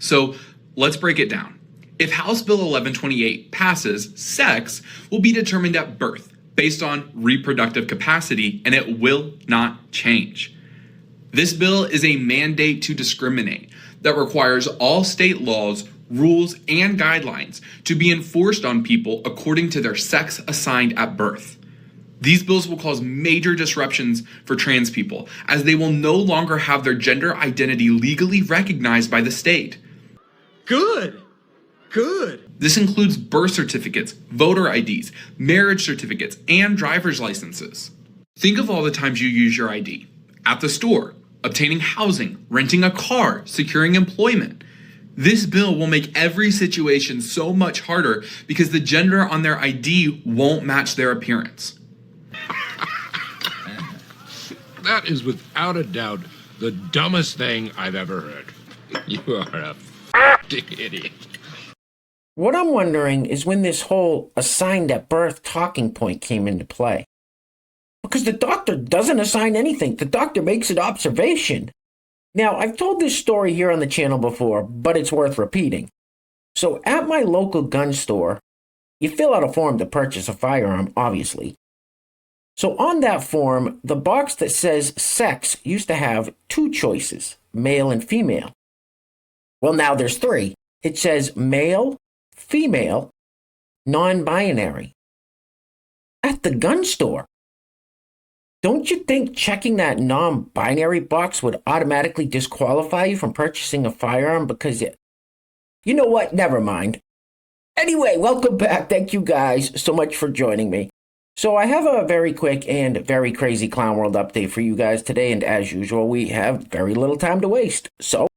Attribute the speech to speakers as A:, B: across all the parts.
A: So let's break it down. If House Bill 1128 passes, sex will be determined at birth based on reproductive capacity, and it will not change. This bill is a mandate to discriminate that requires all state laws, rules, and guidelines to be enforced on people according to their sex assigned at birth. These bills will cause major disruptions for trans people, as they will no longer have their gender identity legally recognized by the state.
B: Good.
A: This includes birth certificates, voter IDs, marriage certificates, and driver's licenses. Think of all the times you use your ID. At the store, obtaining housing, renting a car, securing employment. This bill will make every situation so much harder because the gender on their ID won't match their appearance.
C: That is without a doubt the dumbest thing I've ever heard. You are a f***ing idiot.
D: What I'm wondering is when this whole assigned at birth talking point came into play. Because the doctor doesn't assign anything. The doctor makes an observation. Now, I've told this story here on the channel before, but it's worth repeating. So at my local gun store, you fill out a form to purchase a firearm, obviously. So on that form, the box that says sex used to have two choices, male and female. Well, now there's three. It says male, female, non-binary. At the gun store. Don't you think checking that non-binary box would automatically disqualify you from purchasing a firearm because it... You know what? Never mind. Anyway, welcome back. Thank you guys so much for joining me. So I have a very quick and very crazy Clown World update for you guys today, and as usual, we have very little time to waste. So,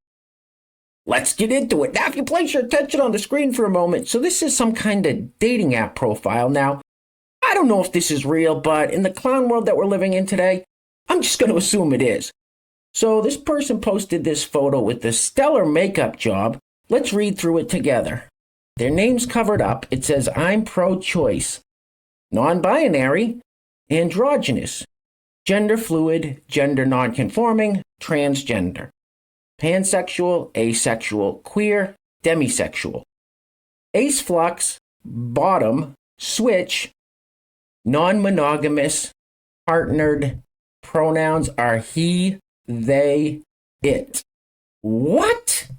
D: let's get into it. Now, if you place your attention on the screen for a moment, so this is some kind of dating app profile. Now, I don't know if this is real, but in the clown world that we're living in today, I'm just going to assume it is. So this person posted this photo with the stellar makeup job. Let's read through it together. Their name's covered up. It says, I'm pro-choice, non-binary, androgynous, gender fluid, gender non-conforming, transgender, pansexual, asexual, queer, demisexual, ace flux, bottom, switch, non-monogamous, partnered, pronouns are he, they, it. What?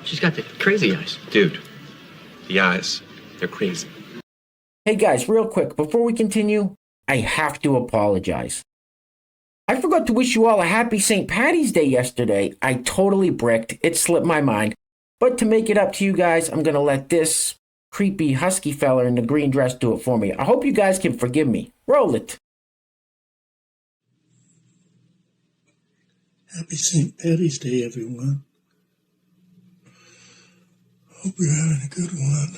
B: She's got the crazy eyes.
E: Dude, the eyes, they're crazy.
D: Hey guys, real quick, before we continue, I have to apologize. I forgot to wish you all a happy St. Paddy's Day yesterday. I totally bricked. It slipped my mind. But to make it up to you guys, I'm going to let this creepy husky fella in the green dress do it for me. I hope you guys can forgive me. Roll it.
F: Happy St. Paddy's Day, everyone. Hope you're having a good one.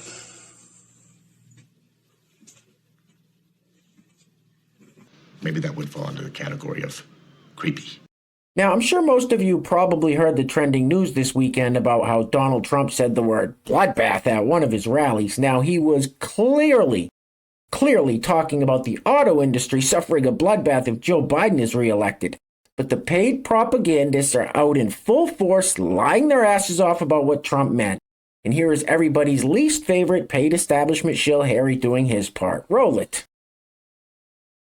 C: Maybe that would fall under the category of creepy.
D: Now, I'm sure most of you probably heard the trending news this weekend about how Donald Trump said the word bloodbath at one of his rallies. Now, he was clearly talking about the auto industry suffering a bloodbath if Joe Biden is reelected. But the paid propagandists are out in full force lying their asses off about what Trump meant. And here is everybody's least favorite paid establishment shill, Harry, doing his part. Roll it.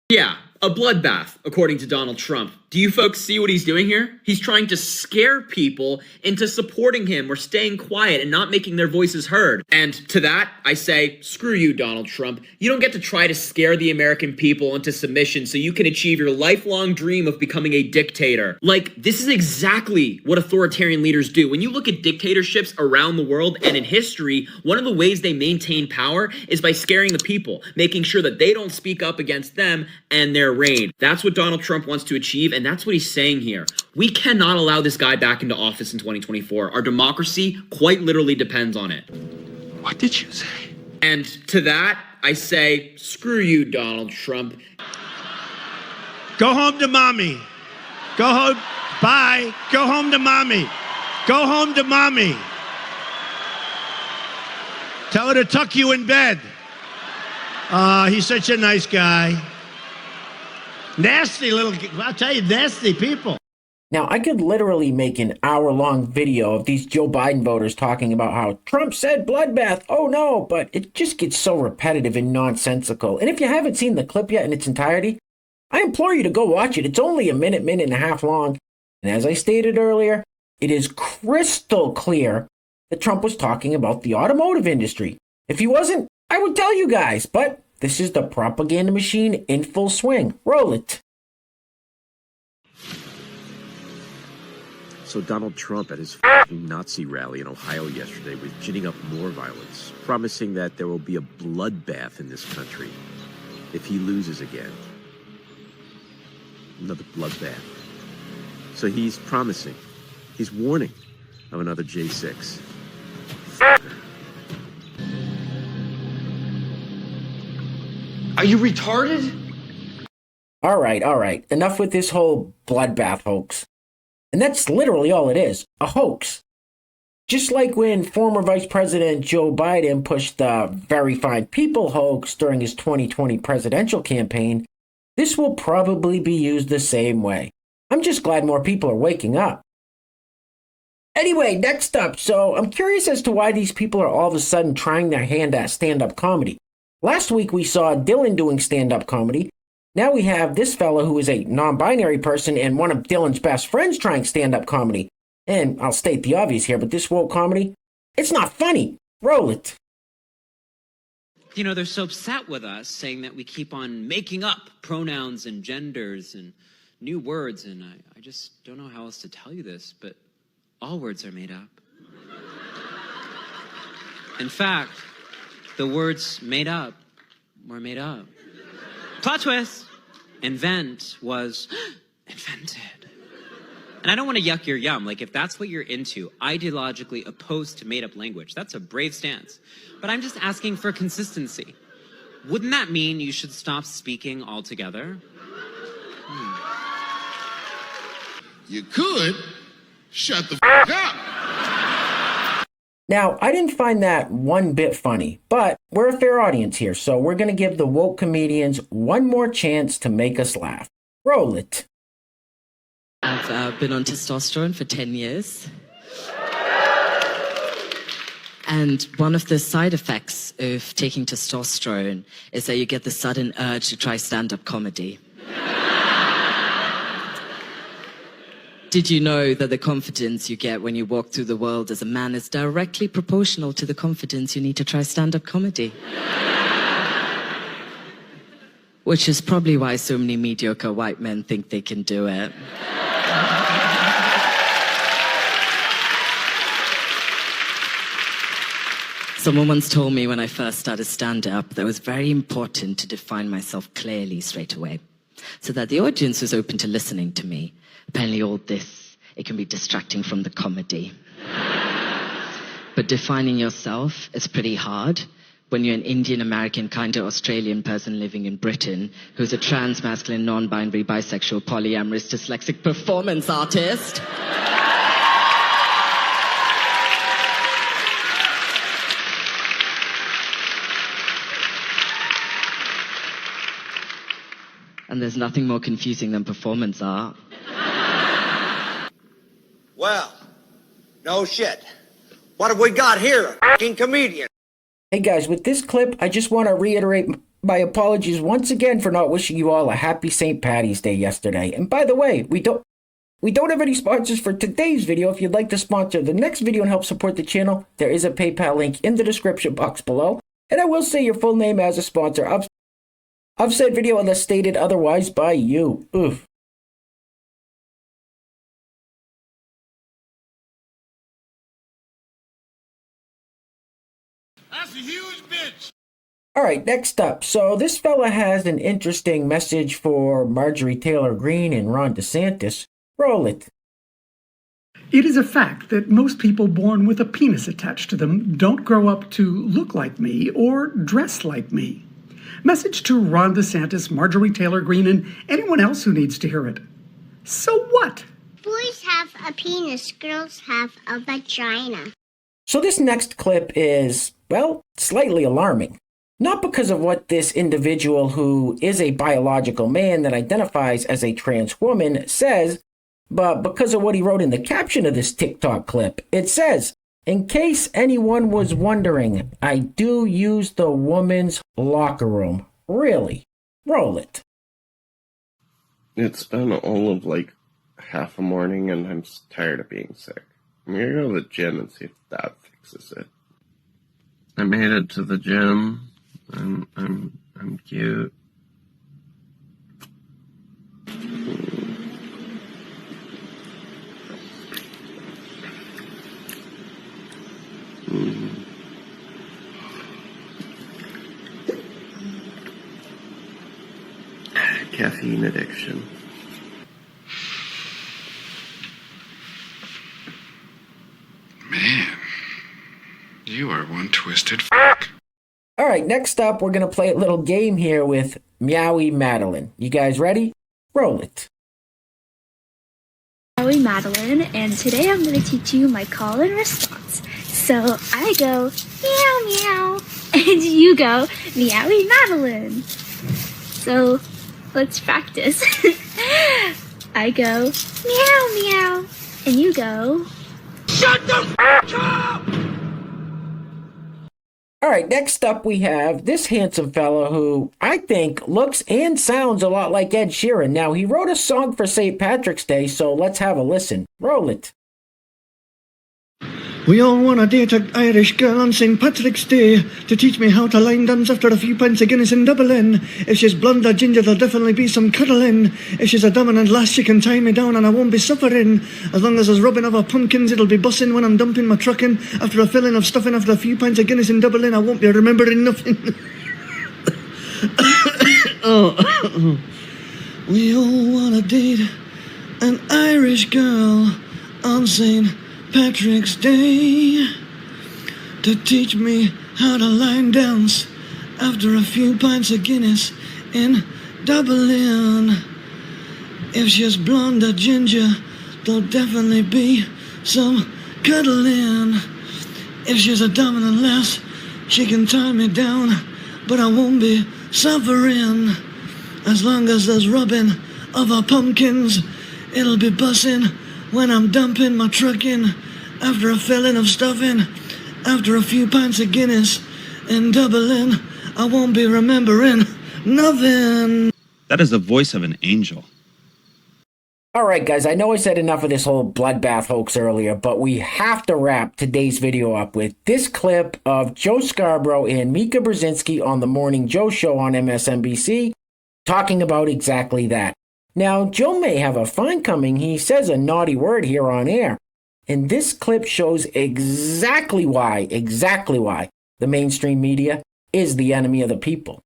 G: Yeah, a bloodbath, according to Donald Trump. Do you folks see what he's doing here? He's trying to scare people into supporting him or staying quiet and not making their voices heard. And to that, I say, screw you, Donald Trump. You don't get to try to scare the American people into submission so you can achieve your lifelong dream of becoming a dictator. Like, this is exactly what authoritarian leaders do. When you look at dictatorships around the world and in history, one of the ways they maintain power is by scaring the people, making sure that they don't speak up against them and their reign. That's what Donald Trump wants to achieve, and that's what he's saying here. We cannot allow this guy back into office in 2024. Our democracy quite literally depends on it.
C: What did you say?
G: And to that, I say, screw you, Donald Trump.
H: Go home to mommy. Go home. Bye. Go home to mommy. Go home to mommy. Tell her to tuck you in bed. He's such a nice guy. Nasty little, I'll tell you, nasty people.
D: Now, I could literally make an hour-long video of these Joe Biden voters talking about how Trump said bloodbath, oh no, but it just gets so repetitive and nonsensical. And if you haven't seen the clip yet in its entirety, I implore you to go watch it. It's only a minute and a half long. And as I stated earlier, it is crystal clear that Trump was talking about the automotive industry. If he wasn't, I would tell you guys, but this is the propaganda machine in full swing. Roll it.
I: So Donald Trump at his f***ing Nazi rally in Ohio yesterday was ginning up more violence, promising that there will be a bloodbath in this country if he loses again. Another bloodbath. So he's promising, he's warning of another J6.
B: Are you retarded?
D: All right. Enough with this whole bloodbath hoax. And that's literally all it is, a hoax. Just like when former Vice President Joe Biden pushed the Very Fine People hoax during his 2020 presidential campaign, this will probably be used the same way. I'm just glad more people are waking up. Anyway, next up, so I'm curious as to why these people are all of a sudden trying their hand at stand-up comedy. Last week we saw Dylan doing stand-up comedy. Now we have this fella who is a non-binary person and one of Dylan's best friends trying stand-up comedy. And I'll state the obvious here, but this woke comedy, it's not funny. Roll it.
J: You know, they're so upset with us, saying that we keep on making up pronouns and genders and new words, and I just don't know how else to tell you this, but all words are made up. In fact, the words made up were made up. Plot twist! Invent was invented. And I don't want to yuck your yum. Like, if that's what you're into, ideologically opposed to made-up language, that's a brave stance. But I'm just asking for consistency. Wouldn't that mean you should stop speaking altogether?
C: You could shut the f*** up.
D: Now, I didn't find that one bit funny, but we're a fair audience here, so we're going to give the woke comedians one more chance to make us laugh. Roll it.
K: I've been on testosterone for 10 years. And one of the side effects of taking testosterone is that you get the sudden urge to try stand-up comedy. Did you know that the confidence you get when you walk through the world as a man is directly proportional to the confidence you need to try stand-up comedy? Which is probably why so many mediocre white men think they can do it. Someone once told me when I first started stand-up that it was very important to define myself clearly straight away, so that the audience was open to listening to me. Apparently all this, it can be distracting from the comedy. But defining yourself is pretty hard when you're an Indian American, kind of Australian person living in Britain who's a trans, masculine, non-binary, bisexual, polyamorous, dyslexic performance artist. And there's nothing more confusing than performance art.
L: Well, no shit. What have we got here? A fucking comedian.
D: Hey guys, with this clip, I just want to reiterate my apologies once again for not wishing you all a happy St. Paddy's Day yesterday. And by the way, we don't have any sponsors for today's video. If you'd like to sponsor the next video and help support the channel, there is a PayPal link in the description box below. And I will say your full name as a sponsor of said video unless stated otherwise by you. Oof.
C: That's a huge bitch.
D: All right, next up. So this fella has an interesting message for Marjorie Taylor Greene and Ron DeSantis. Roll it.
M: It is a fact that most people born with a penis attached to them don't grow up to look like me or dress like me. Message to Ron DeSantis, Marjorie Taylor Greene, and anyone else who needs to hear it. So what?
N: Boys have a penis, girls have a vagina.
D: So this next clip is, well, slightly alarming. Not because of what this individual who is a biological man that identifies as a trans woman says, but because of what he wrote in the caption of this TikTok clip. It says, "In case anyone was wondering, I do use the woman's locker room." Really? Roll it.
O: It's been all of like half a morning and I'm tired of being sick. I'm gonna go to the gym and see if that fixes it. I made it to the gym. I'm cute. Caffeine addiction.
C: Man, you are one twisted f***.
D: All right, next up, we're going to play a little game here with Meowie Madeline. You guys ready? Roll it.
P: Meowie Madeline, and today I'm going to teach you my call and response. So I go meow meow, and you go Meowie Madeline. So let's practice. I go meow meow, and you go shut the f*** up!
D: All right, next up we have this handsome fella who I think looks and sounds a lot like Ed Sheeran. Now, he wrote a song for St. Patrick's Day, so let's have a listen. Roll it.
H: We all want to date an Irish girl on St. Patrick's Day to teach me how to line dance after a few pints of Guinness in Dublin. If she's blonde or ginger, there'll definitely be some cuddling. If she's a dominant lass, she can tie me down and I won't be suffering. As long as there's rubbing of her pumpkins, it'll be bussing when I'm dumping my trucking. After a filling of stuffing, after a few pints of Guinness in Dublin, I won't be remembering nothing. Oh. We all want to date an Irish girl on St. Patrick's Day to teach me how to line dance after a few pints of Guinness in Dublin. If she's blonde or ginger, there'll definitely be some cuddling. If she's a dominant lass, she can tie me down, but I won't be suffering. As long as there's rubbing of her pumpkins, it'll be bussin' when I'm dumping my truck in after a filling of stuffing, after a few pints of Guinness in Dublin, I won't be remembering nothing.
Q: That is the voice of an angel.
D: All right, guys, I know I said enough of this whole bloodbath hoax earlier, but we have to wrap today's video up with this clip of Joe Scarborough and Mika Brzezinski on the Morning Joe Show on MSNBC talking about exactly that. Now, Joe may have a fine coming. He says a naughty word here on air. And this clip shows exactly why the mainstream media is the enemy of the people.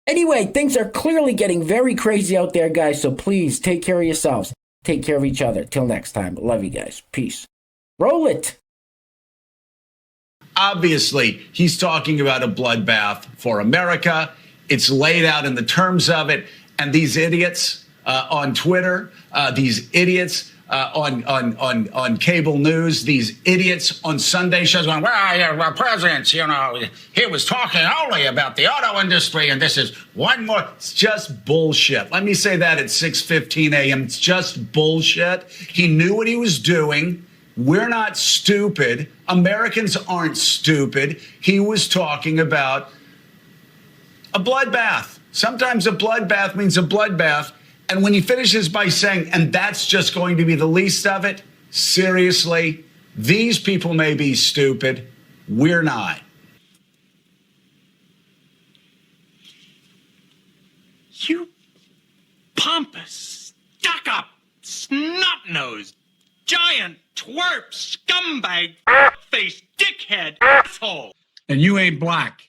D: Anyway, things are clearly getting very crazy out there, guys. So please take care of yourselves. Take care of each other. Till next time. Love you guys. Peace. Roll it.
R: Obviously, he's talking about a bloodbath for America. It's laid out in the terms of it. And these idiots on Twitter, these idiots on cable news, these idiots on Sunday shows going, well, presidents, you know, he was talking only about the auto industry, and this is one more. It's just bullshit. Let me say that at 6:15 a.m. It's just bullshit. He knew what he was doing. We're not stupid. Americans aren't stupid. He was talking about a bloodbath. Sometimes a bloodbath means a bloodbath. And when he finishes by saying, and that's just going to be the least of it, seriously, these people may be stupid. We're not.
S: You pompous, stuck-up, snot-nosed, giant, twerp, scumbag, face, dickhead, asshole.
T: And you ain't black.